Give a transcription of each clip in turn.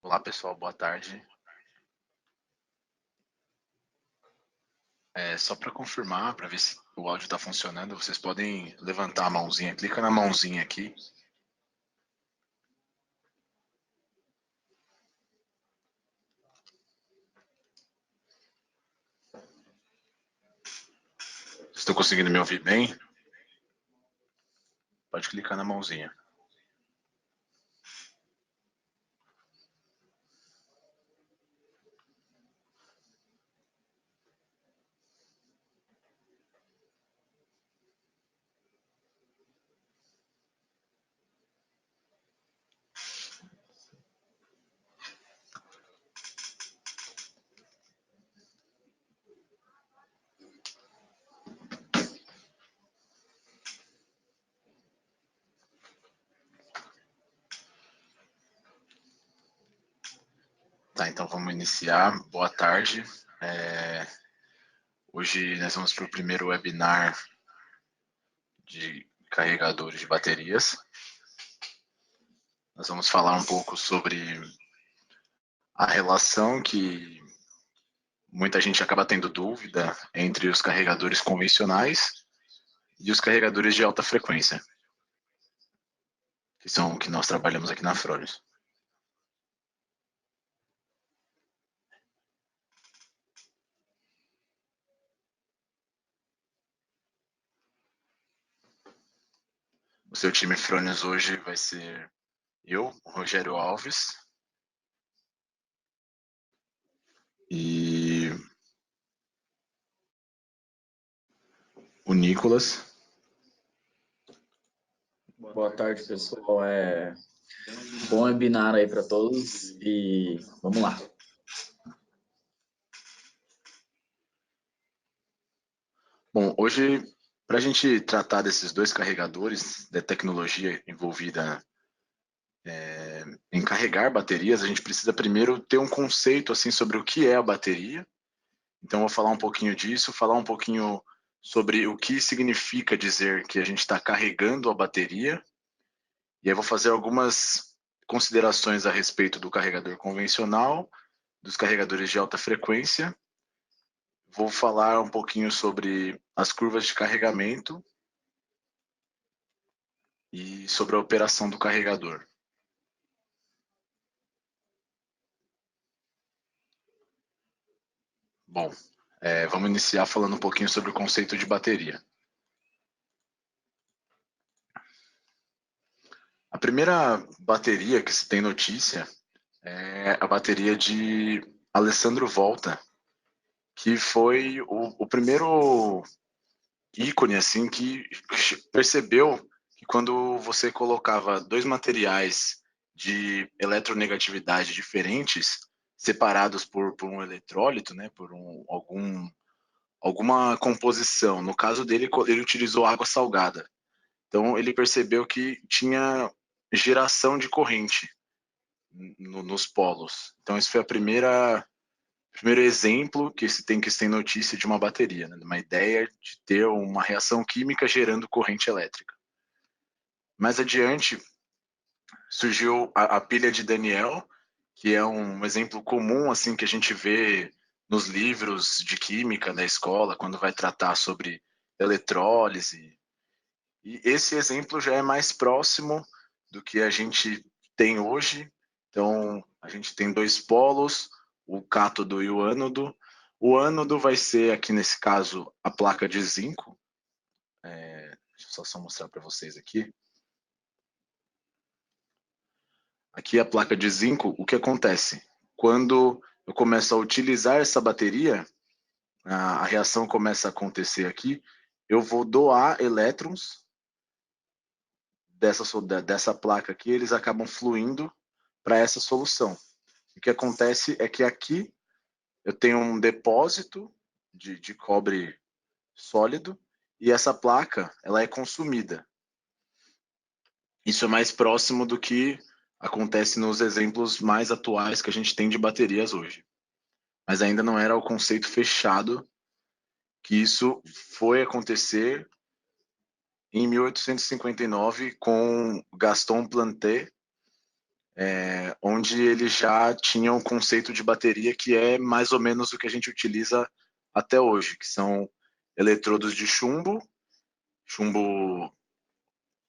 Olá pessoal, boa tarde. Só para confirmar, para ver se o áudio está funcionando, vocês podem levantar a mãozinha, clica na mãozinha aqui. Estou conseguindo me ouvir bem? Pode clicar na mãozinha. Tá, então vamos iniciar. Boa tarde. Hoje nós vamos para o primeiro webinar de carregadores de baterias. Nós vamos falar um pouco sobre a relação que muita gente acaba tendo dúvida entre os carregadores convencionais e os carregadores de alta frequência, que são o que nós trabalhamos aqui na Fronius. O seu time Fronius hoje vai ser eu, o Rogério Alves, e o Nicolas. Boa tarde, pessoal. Bom webinar aí para todos e vamos lá. Bom, hoje, para a gente tratar desses dois carregadores, da tecnologia envolvida em carregar baterias, a gente precisa primeiro ter um conceito assim sobre o que é a bateria. Então, vou falar um pouquinho disso, falar um pouquinho sobre o que significa dizer que a gente está carregando a bateria. E aí vou fazer algumas considerações a respeito do carregador convencional, dos carregadores de alta frequência. Vou falar um pouquinho sobre as curvas de carregamento e sobre a operação do carregador. Bom, vamos iniciar falando um pouquinho sobre o conceito de bateria. A primeira bateria que se tem notícia é a bateria de Alessandro Volta, que foi o primeiro ícone assim que percebeu que quando você colocava dois materiais de eletronegatividade diferentes, separados por um eletrólito, né, por alguma composição. No caso dele, ele utilizou água salgada. Então ele percebeu que tinha geração de corrente nos polos. Então esse foi primeiro exemplo que se tem notícia de uma bateria, né? Uma ideia de ter uma reação química gerando corrente elétrica. Mais adiante, surgiu a pilha de Daniel, que é um exemplo comum assim que a gente vê nos livros de química da escola, quando vai tratar sobre eletrólise. E esse exemplo já é mais próximo do que a gente tem hoje. Então, a gente tem dois polos, o cátodo e o ânodo. O ânodo vai ser, aqui nesse caso, a placa de zinco. Deixa eu só mostrar para vocês aqui. Aqui a placa de zinco, o que acontece? Quando eu começo a utilizar essa bateria, a reação começa a acontecer aqui, eu vou doar elétrons dessa placa aqui, eles acabam fluindo para essa solução. O que acontece é que aqui eu tenho um depósito de cobre sólido e essa placa ela é consumida. Isso é mais próximo do que acontece nos exemplos mais atuais que a gente tem de baterias hoje. Mas ainda não era o conceito fechado que isso foi acontecer em 1859 com Gaston Planté, onde ele já tinha um conceito de bateria que é mais ou menos o que a gente utiliza até hoje, que são eletrodos de chumbo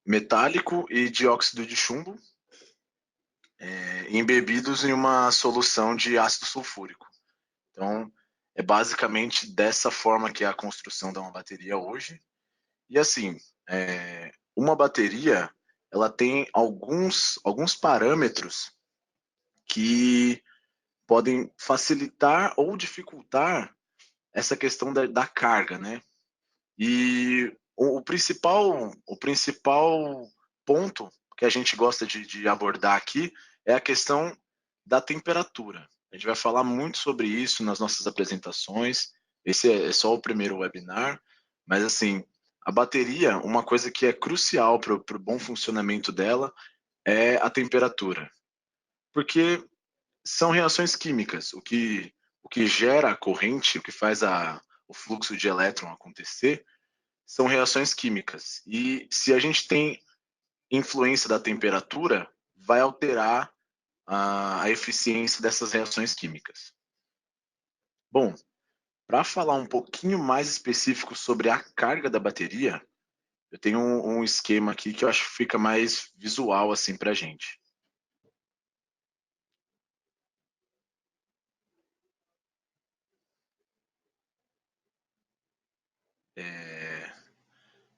metálico e dióxido de chumbo, embebidos em uma solução de ácido sulfúrico. Então, é basicamente dessa forma que é a construção de uma bateria hoje. E assim, uma bateria, ela tem alguns parâmetros que podem facilitar ou dificultar essa questão da carga, né? E o principal ponto que a gente gosta de abordar aqui é a questão da temperatura. A gente vai falar muito sobre isso nas nossas apresentações. Esse é só o primeiro webinar, mas assim, a bateria, uma coisa que é crucial para o bom funcionamento dela é a temperatura, porque são reações químicas. O que gera a corrente, o que faz o fluxo de elétron acontecer, são reações químicas. E se a gente tem influência da temperatura, vai alterar a eficiência dessas reações químicas. Bom, para falar um pouquinho mais específico sobre a carga da bateria, eu tenho um esquema aqui que eu acho que fica mais visual assim para a gente.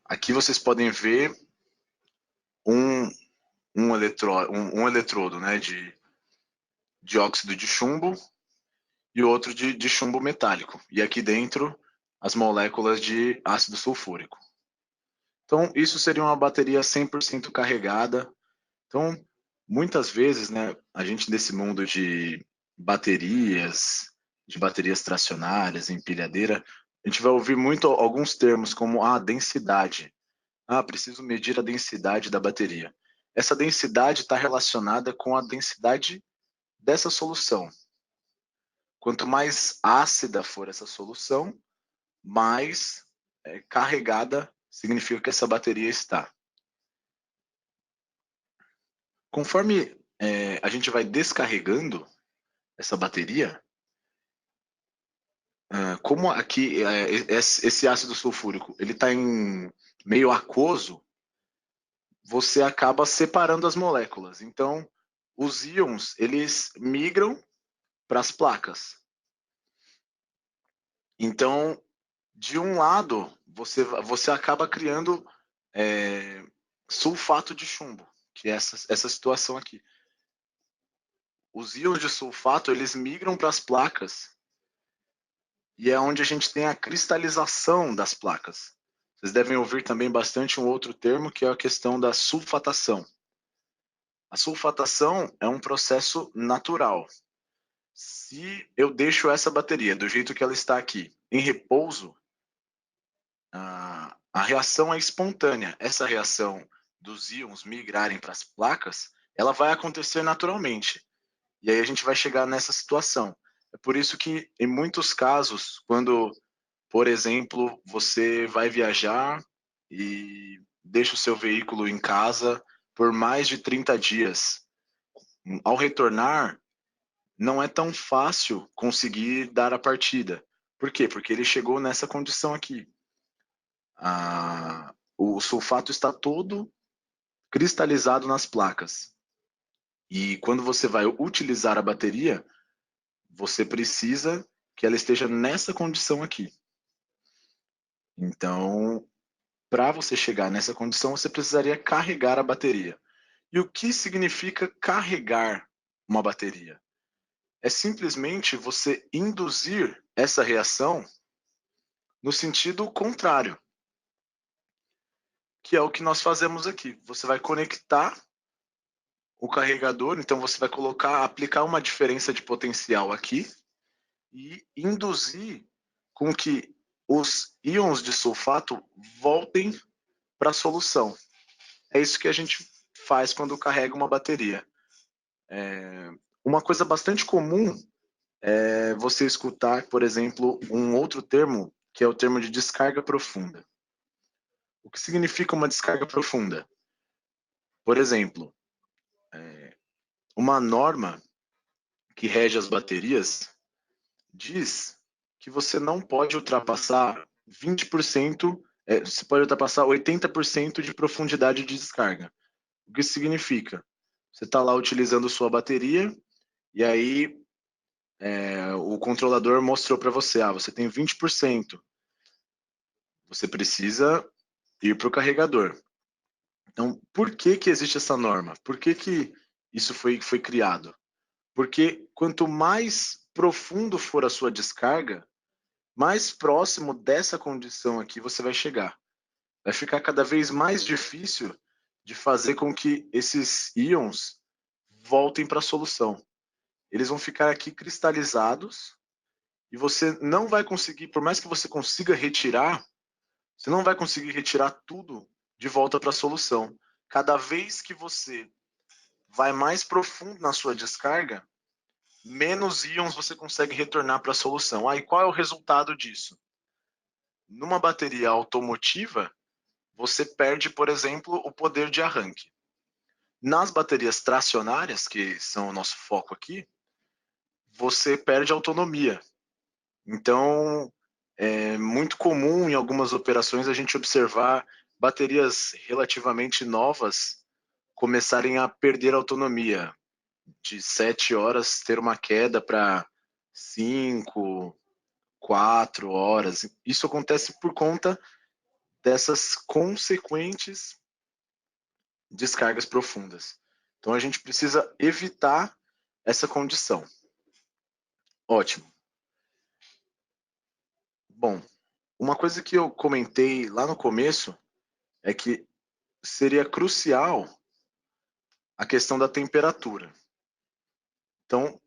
Aqui vocês podem ver um eletrodo, né, de dióxido de chumbo e outro de chumbo metálico. E aqui dentro, as moléculas de ácido sulfúrico. Então, isso seria uma bateria 100% carregada. Então, muitas vezes, né, a gente nesse mundo de baterias tracionárias, empilhadeira, a gente vai ouvir muito alguns termos como a densidade. Preciso medir a densidade da bateria. Essa densidade está relacionada com a densidade dessa solução. Quanto mais ácida for essa solução, mais carregada significa que essa bateria está. Conforme a gente vai descarregando essa bateria, como aqui esse ácido sulfúrico ele está em meio aquoso, você acaba separando as moléculas. Então, os íons eles migram para as placas. Então, de um lado, você acaba criando sulfato de chumbo, que é essa situação aqui. Os íons de sulfato eles migram para as placas e é onde a gente tem a cristalização das placas. Vocês devem ouvir também bastante um outro termo que é a questão da sulfatação. A sulfatação é um processo natural. Se eu deixo essa bateria do jeito que ela está aqui, em repouso, a reação é espontânea. Essa reação dos íons migrarem para as placas, ela vai acontecer naturalmente. E aí a gente vai chegar nessa situação. É por isso que, em muitos casos, quando, por exemplo, você vai viajar e deixa o seu veículo em casa por mais de 30 dias, ao retornar, não é tão fácil conseguir dar a partida. Por quê? Porque ele chegou nessa condição aqui. O sulfato está todo cristalizado nas placas. E quando você vai utilizar a bateria, você precisa que ela esteja nessa condição aqui. Então, para você chegar nessa condição, você precisaria carregar a bateria. E o que significa carregar uma bateria? É simplesmente você induzir essa reação no sentido contrário, que é o que nós fazemos aqui. Você vai conectar o carregador, então você vai aplicar uma diferença de potencial aqui e induzir com que os íons de sulfato voltem para a solução. É isso que a gente faz quando carrega uma bateria. Uma coisa bastante comum é você escutar, por exemplo, um outro termo, que é o termo de descarga profunda. O que significa uma descarga profunda? Por exemplo, uma norma que rege as baterias diz que você não pode ultrapassar 20%, você pode ultrapassar 80% de profundidade de descarga. O que isso significa? Você está lá utilizando sua bateria e aí o controlador mostrou para você, você tem 20%, você precisa ir para o carregador. Então, por que que existe essa norma? Por que que isso foi criado? Porque quanto mais profundo for a sua descarga, mais próximo dessa condição aqui você vai chegar. Vai ficar cada vez mais difícil de fazer com que esses íons voltem para a solução. Eles vão ficar aqui cristalizados e você não vai conseguir, por mais que você consiga retirar, você não vai conseguir retirar tudo de volta para a solução. Cada vez que você vai mais profundo na sua descarga, menos íons você consegue retornar para a solução. E qual é o resultado disso? Numa bateria automotiva, você perde, por exemplo, o poder de arranque. Nas baterias tracionárias, que são o nosso foco aqui, você perde autonomia. Então, é muito comum em algumas operações a gente observar baterias relativamente novas começarem a perder autonomia. De 7 horas ter uma queda para 5, 4 horas. Isso acontece por conta dessas consequentes descargas profundas. Então a gente precisa evitar essa condição. Ótimo. Bom, uma coisa que eu comentei lá no começo é que seria crucial a questão da temperatura. Então,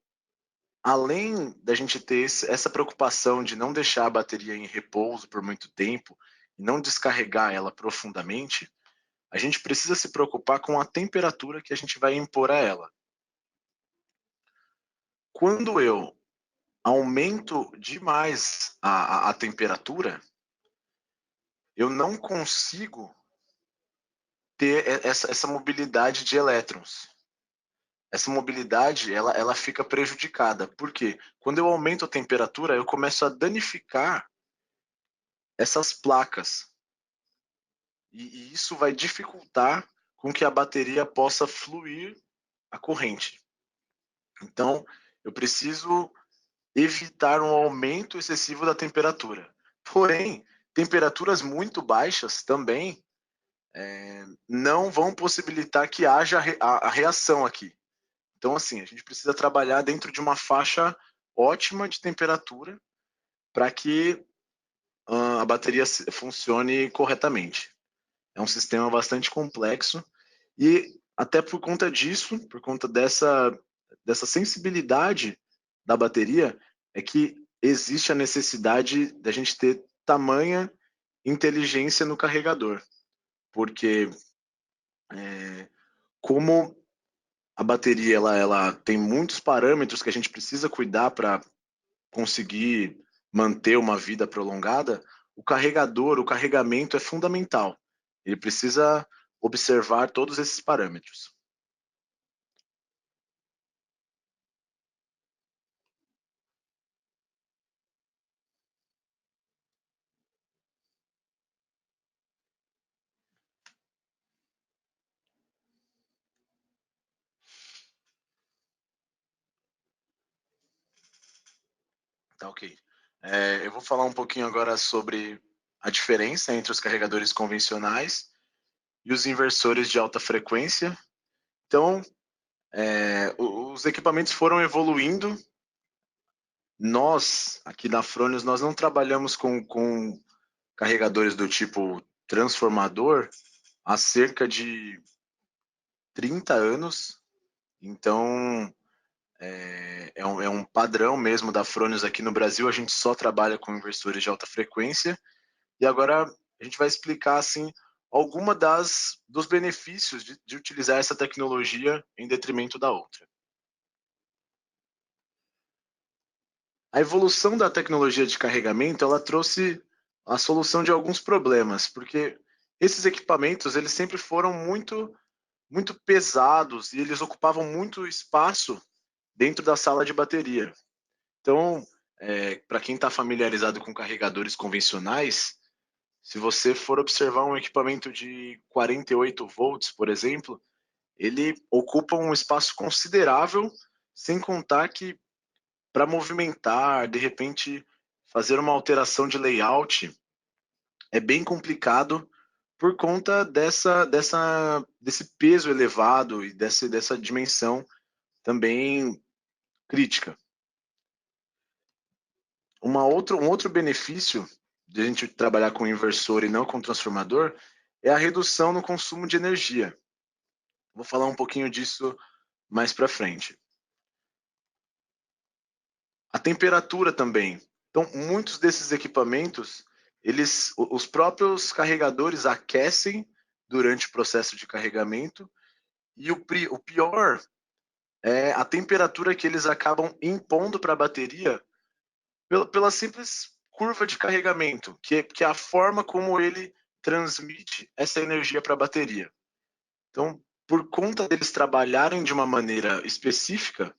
além da gente ter essa preocupação de não deixar a bateria em repouso por muito tempo e não descarregar ela profundamente, a gente precisa se preocupar com a temperatura que a gente vai impor a ela. Quando eu aumento demais a temperatura, eu não consigo ter essa mobilidade de elétrons. Essa mobilidade ela fica prejudicada. Por quê? Quando eu aumento a temperatura, eu começo a danificar essas placas. E isso vai dificultar com que a bateria possa fluir a corrente. Então, eu preciso evitar um aumento excessivo da temperatura. Porém, temperaturas muito baixas também não vão possibilitar que haja a reação aqui. Então, assim, a gente precisa trabalhar dentro de uma faixa ótima de temperatura para que a bateria funcione corretamente. É um sistema bastante complexo e até por conta disso, por conta dessa sensibilidade da bateria, é que existe a necessidade da gente ter tamanha inteligência no carregador, porque como a bateria ela tem muitos parâmetros que a gente precisa cuidar para conseguir manter uma vida prolongada, o carregador, o carregamento é fundamental. Ele precisa observar todos esses parâmetros. Tá ok. Eu vou falar um pouquinho agora sobre a diferença entre os carregadores convencionais e os inversores de alta frequência. Então, os equipamentos foram evoluindo. Nós, aqui na Fronius, nós não trabalhamos com carregadores do tipo transformador há cerca de 30 anos. Então, é um padrão mesmo da Fronius aqui no Brasil. A gente só trabalha com inversores de alta frequência. E agora a gente vai explicar assim alguma dos benefícios de utilizar essa tecnologia em detrimento da outra. A evolução da tecnologia de carregamento, ela trouxe a solução de alguns problemas, porque esses equipamentos eles sempre foram muito muito pesados e eles ocupavam muito espaço dentro da sala de bateria. Então, para quem está familiarizado com carregadores convencionais, se você for observar um equipamento de 48 volts, por exemplo, ele ocupa um espaço considerável, sem contar que para movimentar, de repente fazer uma alteração de layout, é bem complicado por conta desse peso elevado e dessa dimensão também crítica. Um outro benefício de a gente trabalhar com inversor e não com transformador é a redução no consumo de energia. Vou falar um pouquinho disso mais para frente. A temperatura também. Então, muitos desses equipamentos, os próprios carregadores aquecem durante o processo de carregamento e o pior é a temperatura que eles acabam impondo para a bateria pela simples curva de carregamento, que é a forma como ele transmite essa energia para a bateria. Então, por conta deles trabalharem de uma maneira específica,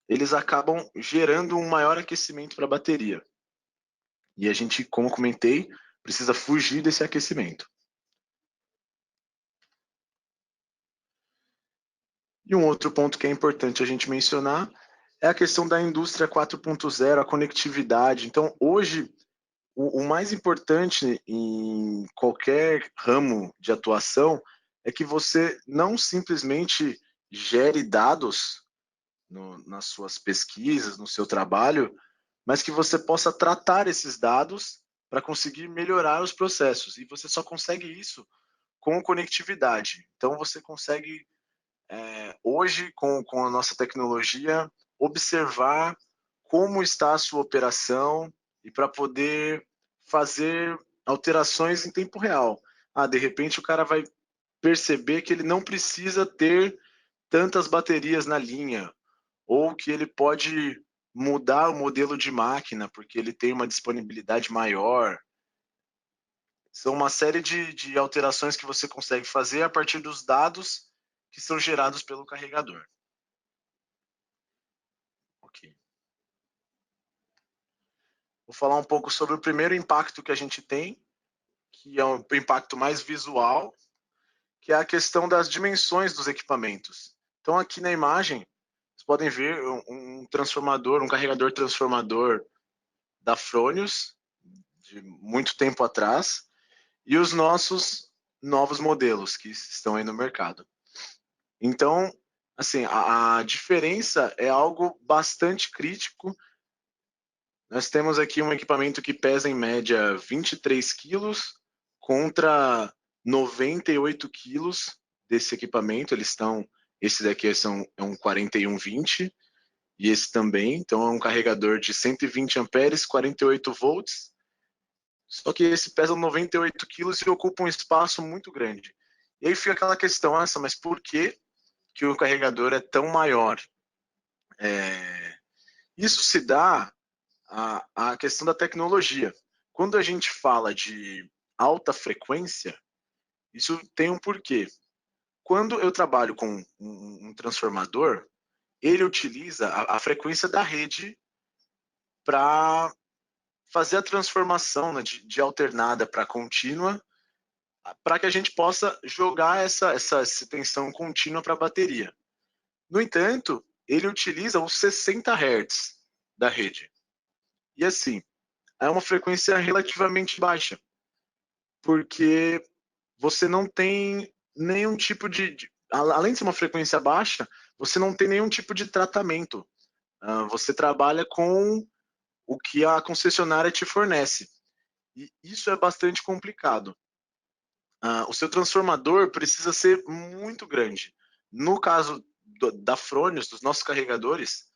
eles acabam gerando um maior aquecimento para a bateria. E a gente, como comentei, precisa fugir desse aquecimento. E um outro ponto que é importante a gente mencionar é a questão da indústria 4.0, a conectividade. Então, hoje, o mais importante em qualquer ramo de atuação é que você não simplesmente gere dados nas suas pesquisas, no seu trabalho, mas que você possa tratar esses dados para conseguir melhorar os processos. E você só consegue isso com conectividade. Então, você consegue, hoje, com a nossa tecnologia, observar como está a sua operação e para poder fazer alterações em tempo real. De repente, o cara vai perceber que ele não precisa ter tantas baterias na linha, ou que ele pode mudar o modelo de máquina porque ele tem uma disponibilidade maior. São uma série de alterações que você consegue fazer a partir dos dados que são gerados pelo carregador. Ok. Vou falar um pouco sobre o primeiro impacto que a gente tem, que é um impacto mais visual, que é a questão das dimensões dos equipamentos. Então, aqui na imagem, vocês podem ver um transformador, um carregador transformador da Fronius, de muito tempo atrás, e os nossos novos modelos que estão aí no mercado. Então, assim, a diferença é algo bastante crítico. Nós temos aqui um equipamento que pesa em média 23 quilos contra 98 quilos desse equipamento. Esse daqui é um 4120 e esse também. Então é um carregador de 120 amperes, 48 volts. Só que esse pesa 98 quilos e ocupa um espaço muito grande. E aí fica aquela questão, mas por que o carregador é tão maior? Isso se dá à questão da tecnologia. Quando a gente fala de alta frequência, isso tem um porquê. Quando eu trabalho com um transformador, ele utiliza a frequência da rede para fazer a transformação, né, de alternada para contínua, para que a gente possa jogar essa tensão contínua para a bateria. No entanto, ele utiliza os 60 Hz da rede. E assim, é uma frequência relativamente baixa, porque você não tem nenhum tipo além de ser uma frequência baixa, você não tem nenhum tipo de tratamento. Você trabalha com o que a concessionária te fornece. E isso é bastante complicado. O seu transformador precisa ser muito grande. No caso da Fronius, dos nossos carregadores,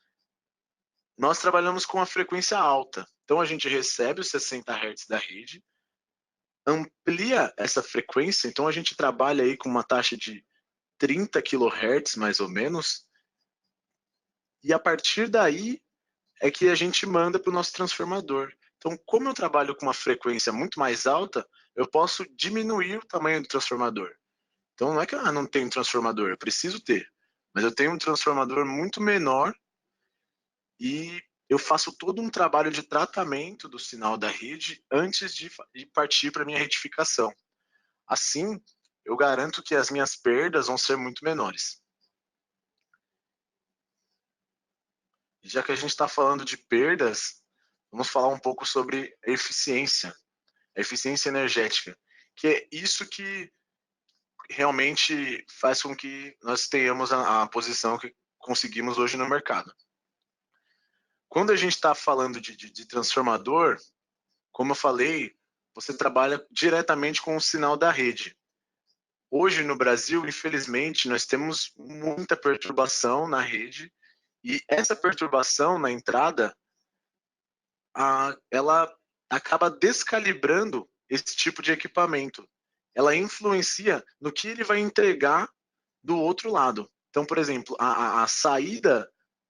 nós trabalhamos com a frequência alta. Então a gente recebe os 60 Hz da rede, amplia essa frequência, então a gente trabalha aí com uma taxa de 30 kHz mais ou menos, e a partir daí é que a gente manda para o nosso transformador. Então, como eu trabalho com uma frequência muito mais alta, eu posso diminuir o tamanho do transformador. Então não é que não tem transformador, eu preciso ter, mas eu tenho um transformador muito menor e eu faço todo um trabalho de tratamento do sinal da rede antes de partir para minha retificação. Assim, eu garanto que as minhas perdas vão ser muito menores. Já que a gente está falando de perdas, vamos falar um pouco sobre a eficiência energética, que é isso que realmente faz com que nós tenhamos a posição que conseguimos hoje no mercado. Quando a gente está falando de transformador, como eu falei, você trabalha diretamente com o sinal da rede. Hoje no Brasil, infelizmente, nós temos muita perturbação na rede e essa perturbação na entrada, ela acaba descalibrando esse tipo de equipamento. Ela influencia no que ele vai entregar do outro lado. Então, por exemplo, a saída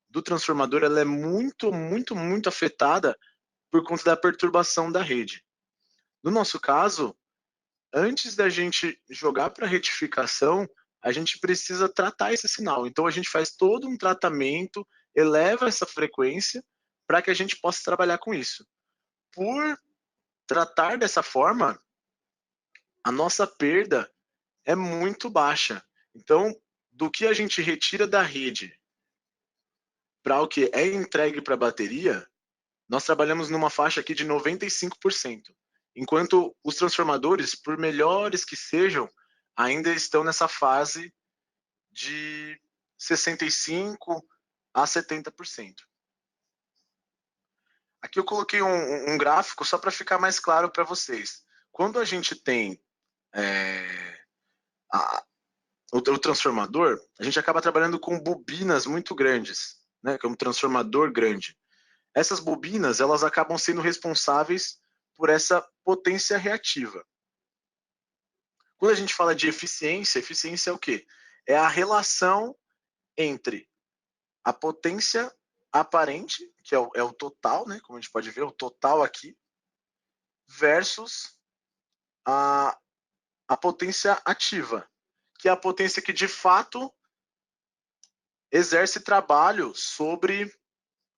do transformador ela é muito, muito, muito afetada por conta da perturbação da rede. No nosso caso, antes da gente jogar para retificação, a gente precisa tratar esse sinal. Então, a gente faz todo um tratamento, eleva essa frequência para que a gente possa trabalhar com isso. Por tratar dessa forma, a nossa perda é muito baixa. Então, do que a gente retira da rede para o que é entregue para a bateria, nós trabalhamos numa faixa aqui de 95%, enquanto os transformadores, por melhores que sejam, ainda estão nessa fase de 65% a 70%. Aqui eu coloquei um gráfico só para ficar mais claro para vocês. Quando a gente tem o transformador, a gente acaba trabalhando com bobinas muito grandes, né, que é um transformador grande. Essas bobinas, elas acabam sendo responsáveis por essa potência reativa. Quando a gente fala de eficiência, eficiência é o quê? É a relação entre a potência aparente, que é o total, né, como a gente pode ver, o total aqui, versus a potência ativa, que é a potência que de fato exerce trabalho sobre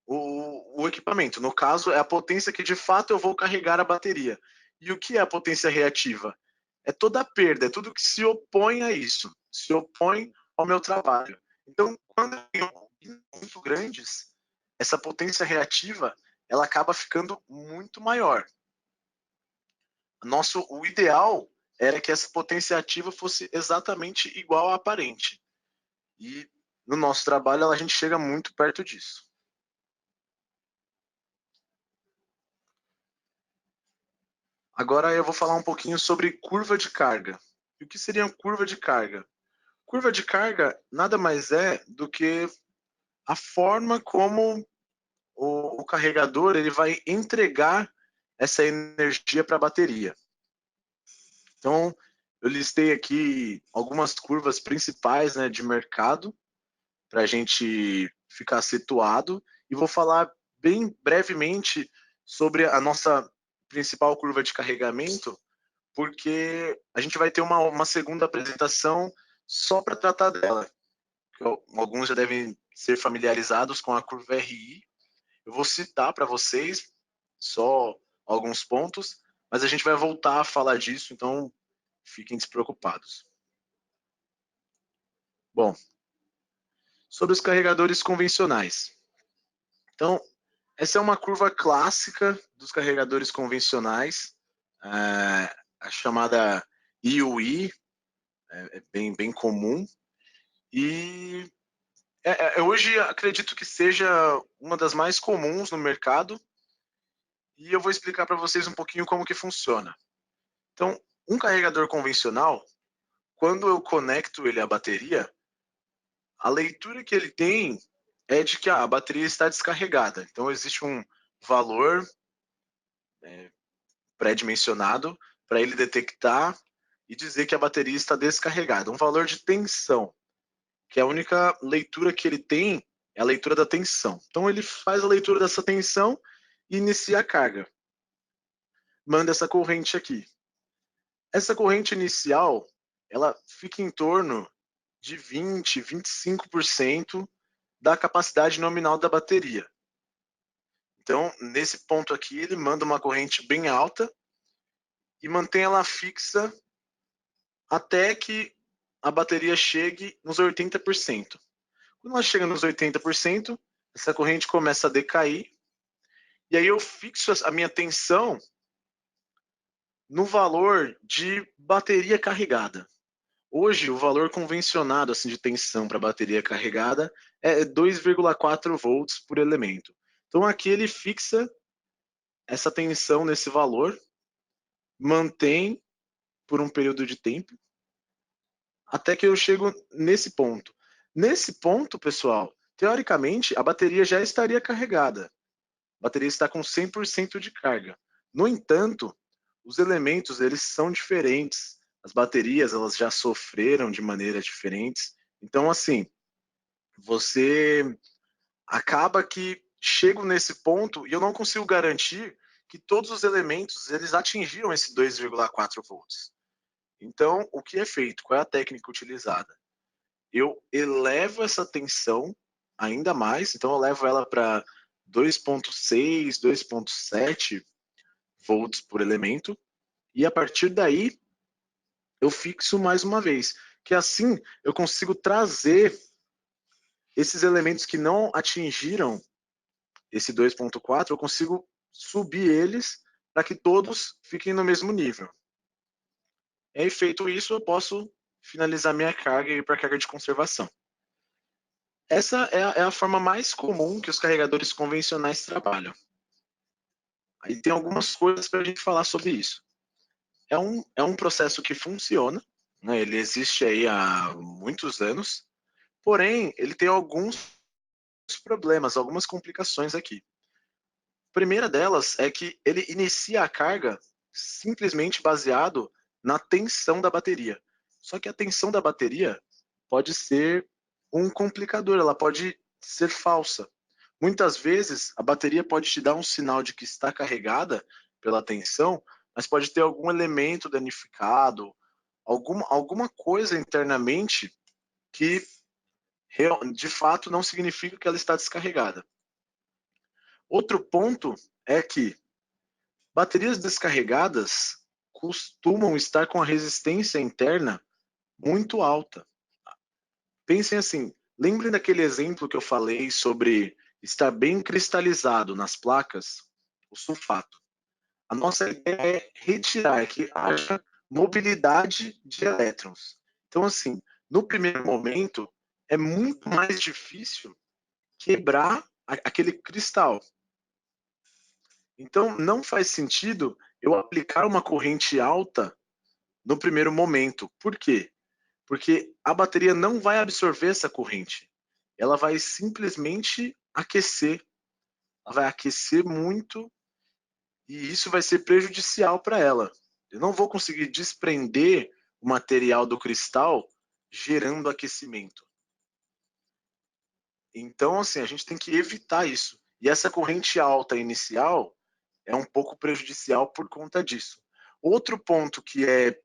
o equipamento. No caso, é a potência que de fato eu vou carregar a bateria. E o que é a potência reativa? É toda a perda, é tudo que se opõe a isso, se opõe ao meu trabalho. Então, quando eu tenho muito grandes, essa potência reativa ela acaba ficando muito maior. O ideal era que essa potência ativa fosse exatamente igual à aparente. E no nosso trabalho a gente chega muito perto disso. Agora eu vou falar um pouquinho sobre curva de carga. E o que seria uma curva de carga? Curva de carga nada mais é do que a forma como o carregador ele vai entregar essa energia para a bateria. Então, eu listei aqui algumas curvas principais, né, de mercado para a gente ficar situado e vou falar bem brevemente sobre a nossa principal curva de carregamento, porque a gente vai ter uma segunda apresentação só para tratar dela. Alguns já devem ser familiarizados com a curva RI. Eu vou citar para vocês só alguns pontos, mas a gente vai voltar a falar disso, então fiquem despreocupados. Bom, sobre os carregadores convencionais. Então, essa é uma curva clássica dos carregadores convencionais, a chamada IUI, é bem comum. E hoje acredito que seja uma das mais comuns no mercado. E eu vou explicar para vocês um pouquinho como que funciona. Então, um carregador convencional, quando eu conecto ele à bateria, a leitura que ele tem é de que a bateria está descarregada. Então, existe um valor pré-dimensionado para ele detectar e dizer que a bateria está descarregada. Um valor de tensão, que a única leitura que ele tem é a leitura da tensão. Então, ele faz a leitura dessa tensão e inicia a carga. Manda essa corrente aqui. Essa corrente inicial, ela fica em torno de 20, 25% da capacidade nominal da bateria. Então, nesse ponto aqui, ele manda uma corrente bem alta e mantém ela fixa até que a bateria chegue nos 80%. Quando ela chega nos 80%, essa corrente começa a decair, e aí eu fixo a minha tensão no valor de bateria carregada. Hoje, o valor convencionado assim, de tensão para bateria carregada é 2,4 volts por elemento. Então aqui ele fixa essa tensão nesse valor, mantém por um período de tempo, até que eu chego nesse ponto. Nesse ponto, pessoal, teoricamente, a bateria já estaria carregada. A bateria está com 100% de carga. No entanto, os elementos eles são diferentes. As baterias elas já sofreram de maneiras diferentes. Então, assim, você acaba que chego nesse ponto e eu não consigo garantir que todos os elementos eles atingiram esse 2,4 volts. Então, o que é feito? Qual é a técnica utilizada? Eu elevo essa tensão ainda mais, então eu levo ela para 2,6, 2,7 volts por elemento, e a partir daí eu fixo mais uma vez, que assim eu consigo trazer esses elementos que não atingiram esse 2,4, eu consigo subir eles para que todos fiquem no mesmo nível. E aí, feito isso, eu posso finalizar minha carga e ir para a carga de conservação. Essa é a forma mais comum que os carregadores convencionais trabalham. Aí tem algumas coisas para a gente falar sobre isso. É um processo que funciona, né? Ele existe aí há muitos anos, porém, ele tem alguns problemas, algumas complicações aqui. A primeira delas é que ele inicia a carga simplesmente baseado na tensão da bateria. Só que a tensão da bateria pode ser um complicador, ela pode ser falsa. Muitas vezes a bateria pode te dar um sinal de que está carregada pela tensão, mas pode ter algum elemento danificado, alguma coisa internamente que de fato não significa que ela está descarregada. Outro ponto é que baterias descarregadas costumam estar com a resistência interna muito alta. Pensem assim, lembrem daquele exemplo que eu falei sobre estar bem cristalizado nas placas, o sulfato. A nossa ideia é retirar, que haja mobilidade de elétrons. Então, assim, no primeiro momento, é muito mais difícil quebrar aquele cristal. Então, não faz sentido eu aplicar uma corrente alta no primeiro momento. Por quê? Porque a bateria não vai absorver essa corrente. Ela vai simplesmente aquecer. Ela vai aquecer muito e isso vai ser prejudicial para ela. Eu não vou conseguir desprender o material do cristal gerando aquecimento. Então, assim, a gente tem que evitar isso. E essa corrente alta inicial é um pouco prejudicial por conta disso. Outro ponto que é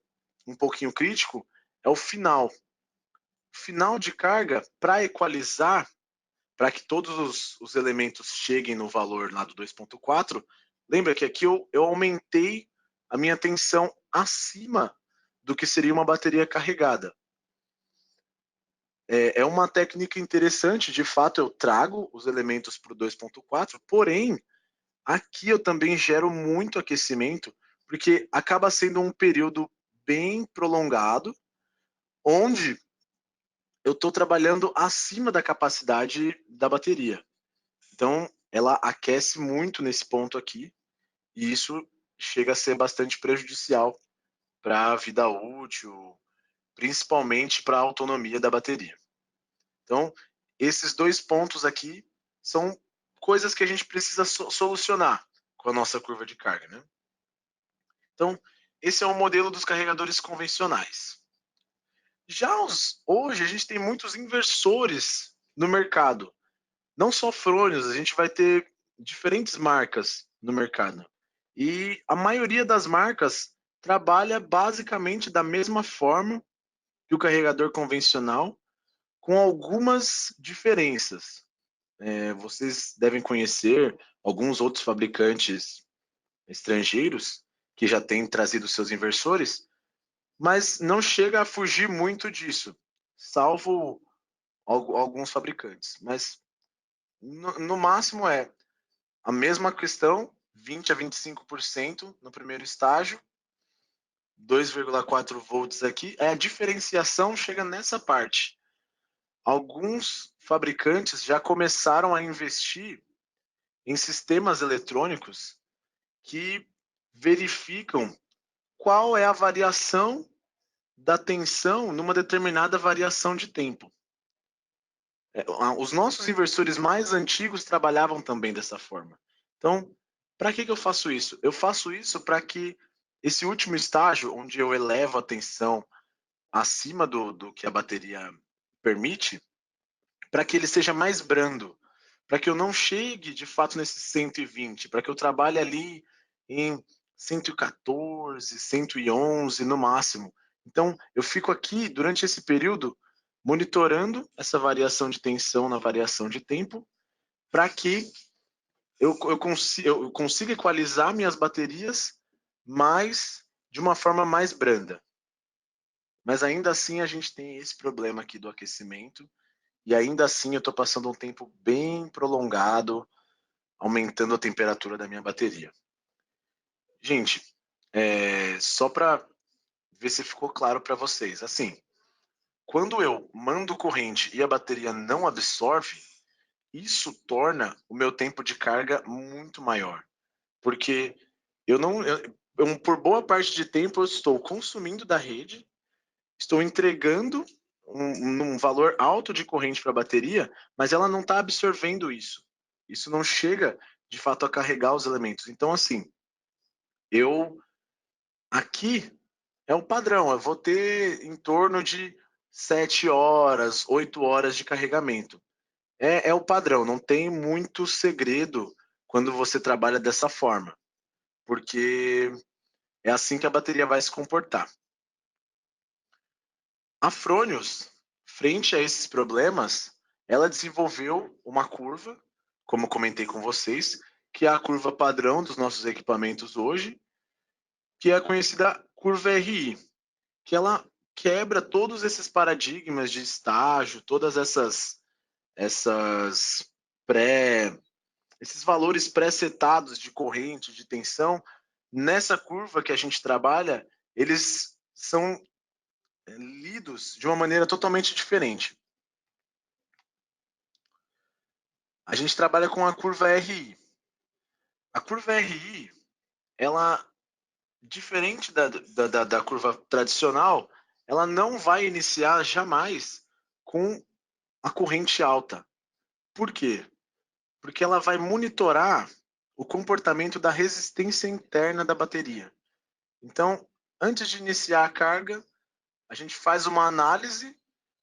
um pouquinho crítico é o final. O final de carga, para equalizar, para que todos os elementos cheguem no valor lá do 2,4, lembra que aqui eu aumentei a minha tensão acima do que seria uma bateria carregada. É uma técnica interessante, de fato eu trago os elementos para o 2,4, porém, aqui eu também gero muito aquecimento, porque acaba sendo um período bem prolongado, onde eu estou trabalhando acima da capacidade da bateria. Então, ela aquece muito nesse ponto aqui, e isso chega a ser bastante prejudicial para a vida útil, principalmente para a autonomia da bateria. Então, esses dois pontos aqui são coisas que a gente precisa solucionar com a nossa curva de carga, né? Então, esse é o modelo dos carregadores convencionais. Hoje a gente tem muitos inversores no mercado. Não só Frônios, a gente vai ter diferentes marcas no mercado. E a maioria das marcas trabalha basicamente da mesma forma que o carregador convencional, com algumas diferenças. Vocês devem conhecer alguns outros fabricantes estrangeiros que já têm trazido seus inversores, mas não chega a fugir muito disso, salvo alguns fabricantes. Mas no máximo é a mesma questão, 20 a 25% no primeiro estágio, 2,4 volts aqui. A diferenciação chega nessa parte. Alguns fabricantes já começaram a investir em sistemas eletrônicos que verificam qual é a variação da tensão numa determinada variação de tempo. Os nossos inversores mais antigos trabalhavam também dessa forma. Então, para que eu faço isso? Eu faço isso para que esse último estágio, onde eu elevo a tensão acima do que a bateria permite, para que ele seja mais brando, para que eu não chegue de fato nesse 120, para que eu trabalhe ali em 114, 111 no máximo. Então, eu fico aqui durante esse período monitorando essa variação de tensão na variação de tempo, para que eu consiga equalizar minhas baterias de uma forma mais branda. Mas ainda assim a gente tem esse problema aqui do aquecimento, e ainda assim eu estou passando um tempo bem prolongado, aumentando a temperatura da minha bateria. Gente, só para ver se ficou claro para vocês, assim, quando eu mando corrente e a bateria não absorve, isso torna o meu tempo de carga muito maior, porque por boa parte de tempo eu estou consumindo da rede, estou entregando um valor alto de corrente para a bateria, mas ela não está absorvendo isso. Isso não chega, de fato, a carregar os elementos. Então, assim, aqui é o padrão, eu vou ter em torno de 7 horas, 8 horas de carregamento. É o padrão, não tem muito segredo quando você trabalha dessa forma, porque é assim que a bateria vai se comportar. A Fronius, frente a esses problemas, ela desenvolveu uma curva, como comentei com vocês, que é a curva padrão dos nossos equipamentos hoje, que é a conhecida curva RI, que ela quebra todos esses paradigmas de estágio, todas essas esses valores pré-setados de corrente, de tensão. Nessa curva que a gente trabalha, eles são lidos de uma maneira totalmente diferente. A gente trabalha com a curva RI. A curva RI, ela, diferente da curva tradicional, ela não vai iniciar jamais com a corrente alta. Por quê? Porque ela vai monitorar o comportamento da resistência interna da bateria. Então, antes de iniciar a carga, a gente faz uma análise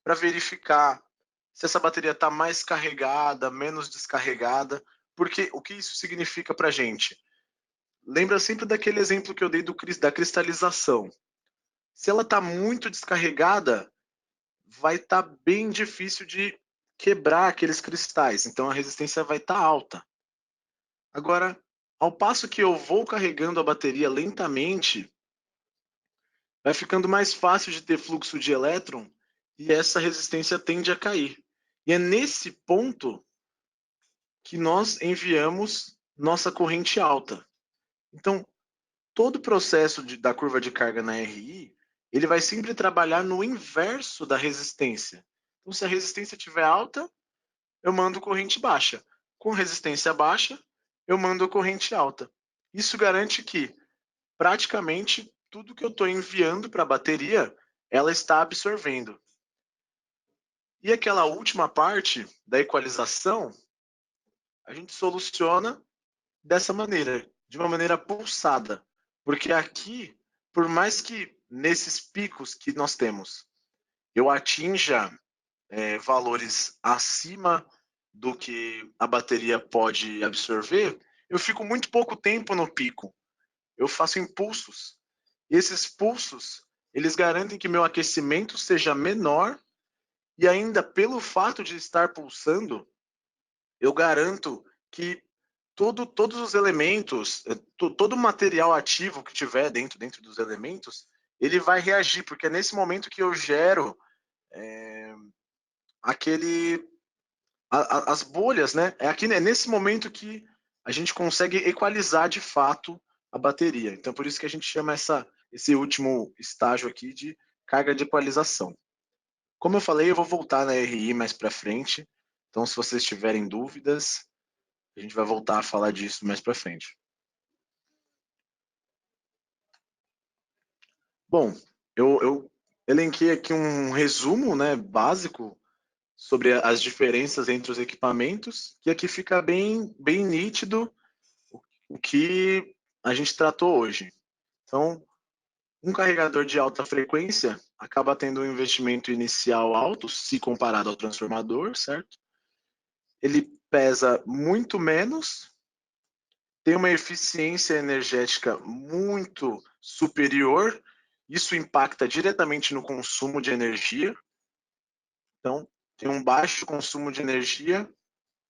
para verificar se essa bateria está mais carregada, menos descarregada, porque o que isso significa para a gente? Lembra sempre daquele exemplo que eu dei da cristalização. Se ela está muito descarregada, vai estar bem difícil de quebrar aqueles cristais, então a resistência vai estar alta. Agora, ao passo que eu vou carregando a bateria lentamente, vai ficando mais fácil de ter fluxo de elétron e essa resistência tende a cair. E é nesse ponto que nós enviamos nossa corrente alta. Então, todo o processo da curva de carga na RI, ele vai sempre trabalhar no inverso da resistência. Então, se a resistência estiver alta, eu mando corrente baixa. Com resistência baixa, eu mando corrente alta. Isso garante que praticamente tudo que eu estou enviando para a bateria, ela está absorvendo. E aquela última parte da equalização, a gente soluciona dessa maneira, de uma maneira pulsada. Porque aqui, por mais que nesses picos que nós temos, eu atinja valores acima do que a bateria pode absorver, eu fico muito pouco tempo no pico. Eu faço impulsos. E esses pulsos, eles garantem que meu aquecimento seja menor e ainda pelo fato de estar pulsando, eu garanto que todos os elementos, todo o material ativo que tiver dentro dos elementos, ele vai reagir, porque é nesse momento que eu gero aquele as bolhas, né? É nesse momento que a gente consegue equalizar de fato a bateria. Então, por isso que a gente chama esse último estágio aqui de carga de equalização. Como eu falei, eu vou voltar na RI mais para frente. Então, se vocês tiverem dúvidas, a gente vai voltar a falar disso mais para frente. Bom, eu elenquei aqui um resumo, né, básico sobre as diferenças entre os equipamentos, que aqui fica bem nítido o que a gente tratou hoje. Então, um carregador de alta frequência acaba tendo um investimento inicial alto se comparado ao transformador, certo? Ele pesa muito menos, tem uma eficiência energética muito superior, isso impacta diretamente no consumo de energia. Então, tem um baixo consumo de energia,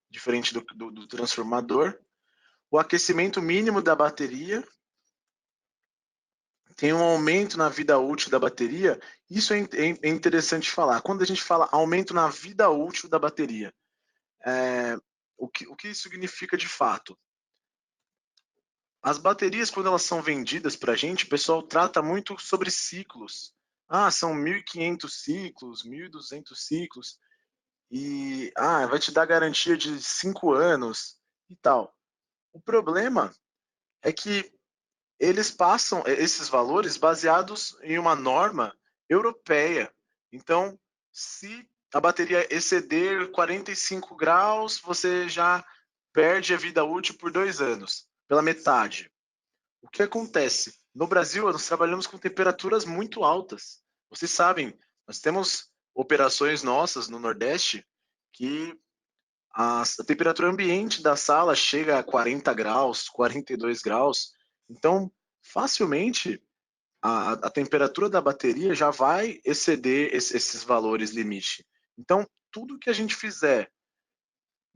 diferente do transformador. O aquecimento mínimo da bateria tem um aumento na vida útil da bateria. Isso é interessante falar. Quando a gente fala aumento na vida útil da bateria, o que isso significa de fato? As baterias, quando elas são vendidas para a gente, o pessoal trata muito sobre ciclos. Ah, são 1.500 ciclos, 1.200 ciclos, e vai te dar garantia de 5 anos e tal. O problema é que eles passam esses valores baseados em uma norma europeia. Então, se a bateria exceder 45 graus, você já perde a vida útil por 2 anos, pela metade. O que acontece? No Brasil, nós trabalhamos com temperaturas muito altas. Vocês sabem, nós temos operações nossas no Nordeste que a temperatura ambiente da sala chega a 40 graus, 42 graus. Então, facilmente, a temperatura da bateria já vai exceder esses valores limite. Então, tudo que a gente fizer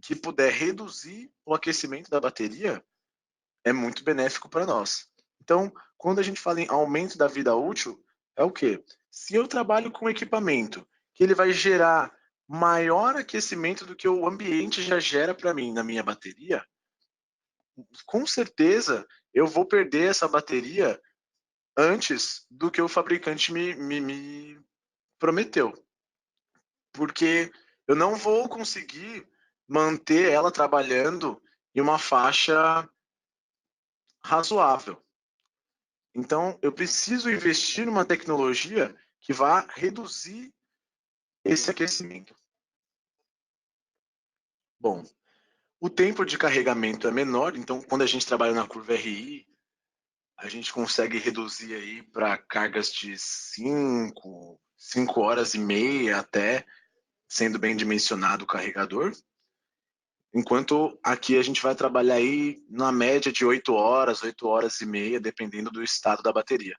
que puder reduzir o aquecimento da bateria é muito benéfico para nós. Então, quando a gente fala em aumento da vida útil, é o quê? Se eu trabalho com equipamento que ele vai gerar maior aquecimento do que o ambiente já gera para mim na minha bateria, com certeza eu vou perder essa bateria antes do que o fabricante me prometeu. Porque eu não vou conseguir manter ela trabalhando em uma faixa razoável. Então, eu preciso investir numa tecnologia que vá reduzir esse aquecimento. Bom, o tempo de carregamento é menor, então quando a gente trabalha na curva RI, a gente consegue reduzir aí para cargas de 5 horas e meia até, sendo bem dimensionado o carregador. Enquanto aqui a gente vai trabalhar aí na média de 8 horas e meia, dependendo do estado da bateria.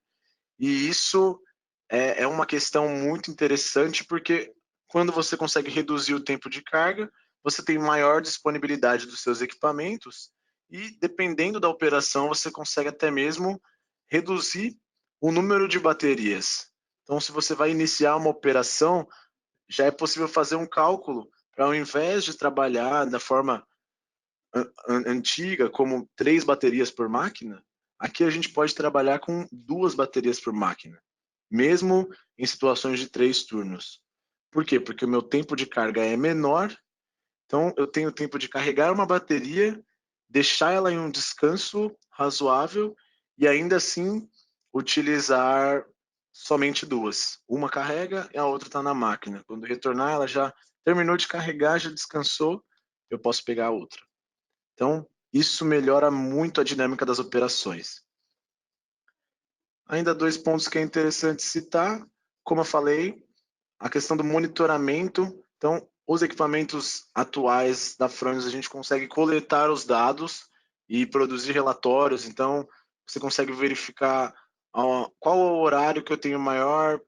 E isso é uma questão muito interessante, porque quando você consegue reduzir o tempo de carga, você tem maior disponibilidade dos seus equipamentos e, dependendo da operação, você consegue até mesmo reduzir o número de baterias. Então, se você vai iniciar uma operação, já é possível fazer um cálculo para, ao invés de trabalhar da forma antiga, como 3 baterias por máquina, aqui a gente pode trabalhar com 2 baterias por máquina, mesmo em situações de 3 turnos. Por quê? Porque o meu tempo de carga é menor, então eu tenho tempo de carregar uma bateria, deixar ela em um descanso razoável e ainda assim utilizar somente 2. Uma carrega e a outra está na máquina. Quando retornar, ela já terminou de carregar, já descansou, eu posso pegar a outra. Então, isso melhora muito a dinâmica das operações. Ainda 2 pontos que é interessante citar, como eu falei, a questão do monitoramento. Então, os equipamentos atuais da Fronius, a gente consegue coletar os dados e produzir relatórios. Então, você consegue verificar qual o horário que eu tenho maior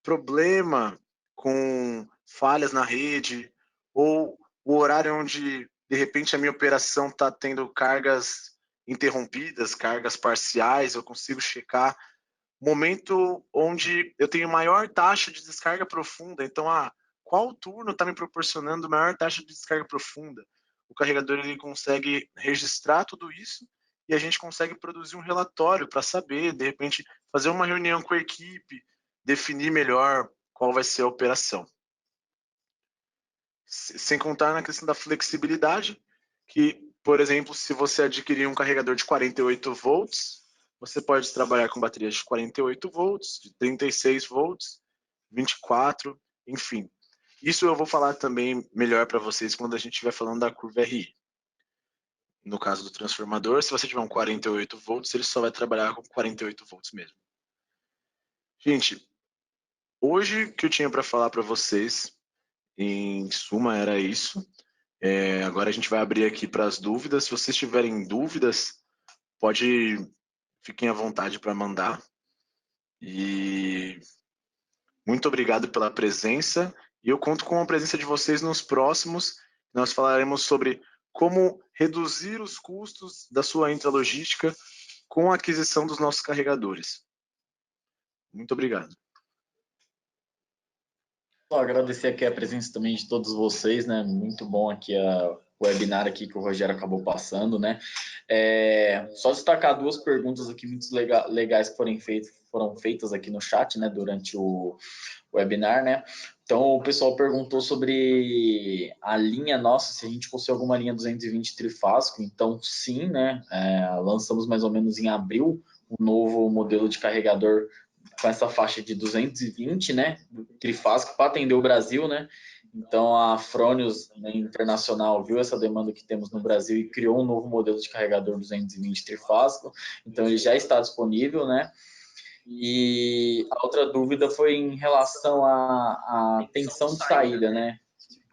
problema com falhas na rede, ou o horário onde, de repente, a minha operação está tendo cargas interrompidas, cargas parciais, eu consigo checar momento onde eu tenho maior taxa de descarga profunda. Então, qual turno está me proporcionando maior taxa de descarga profunda? O carregador ele consegue registrar tudo isso e a gente consegue produzir um relatório para saber, de repente, fazer uma reunião com a equipe, definir melhor qual vai ser a operação. Sem contar na questão da flexibilidade, que, por exemplo, se você adquirir um carregador de 48 volts, você pode trabalhar com baterias de 48 volts, de 36 volts, 24, enfim. Isso eu vou falar também melhor para vocês quando a gente estiver falando da curva RI. No caso do transformador, se você tiver um 48 volts, ele só vai trabalhar com 48 volts mesmo. Gente, hoje o que eu tinha para falar para vocês, em suma, era isso. Agora a gente vai abrir aqui para as dúvidas. Se vocês tiverem dúvidas, fiquem à vontade para mandar. E muito obrigado pela presença. E eu conto com a presença de vocês nos próximos. Nós falaremos sobre como reduzir os custos da sua intralogística com a aquisição dos nossos carregadores. Muito obrigado. Só agradecer aqui a presença também de todos vocês, né? Muito bom aqui o webinar aqui que o Rogério acabou passando, né? Só destacar duas perguntas aqui muito legais que foram feitas aqui no chat, né? Durante o webinar, né? Então, o pessoal perguntou sobre a linha nossa, se a gente possui alguma linha 220 trifásico. Então, sim, né? Lançamos mais ou menos em abril um novo modelo de carregador com essa faixa de 220, né, trifásico, para atender o Brasil, né. Então a Fronius, né, Internacional viu essa demanda que temos no Brasil e criou um novo modelo de carregador 220 trifásico. Então ele já está disponível, né. E a outra dúvida foi em relação à tensão de saída, né.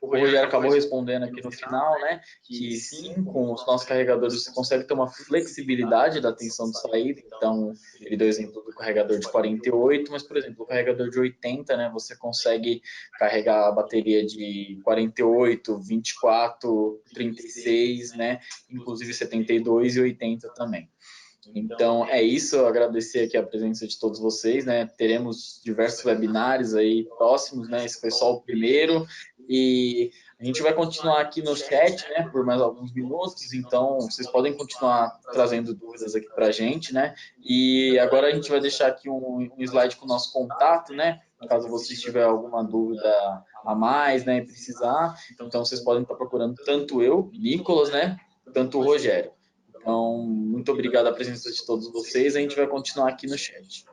O Rogério acabou respondendo aqui no final, né, que sim, com os nossos carregadores você consegue ter uma flexibilidade da tensão de saída. Então, ele deu o exemplo do carregador de 48, mas, por exemplo, o carregador de 80, né, você consegue carregar a bateria de 48, 24, 36, né, inclusive 72 e 80 também. Então, é isso, eu agradecer aqui a presença de todos vocês, né? Teremos diversos webinários aí próximos, né? Esse foi só o primeiro e a gente vai continuar aqui no chat, né, por mais alguns minutos, então vocês podem continuar trazendo dúvidas aqui para a gente, né? E agora a gente vai deixar aqui um slide com o nosso contato, né? Caso vocês tiverem alguma dúvida a mais, né, e precisar, então vocês podem estar procurando tanto eu, Nicolas, né, tanto o Rogério. Então, muito obrigado a presença de todos vocês. A gente vai continuar aqui no chat.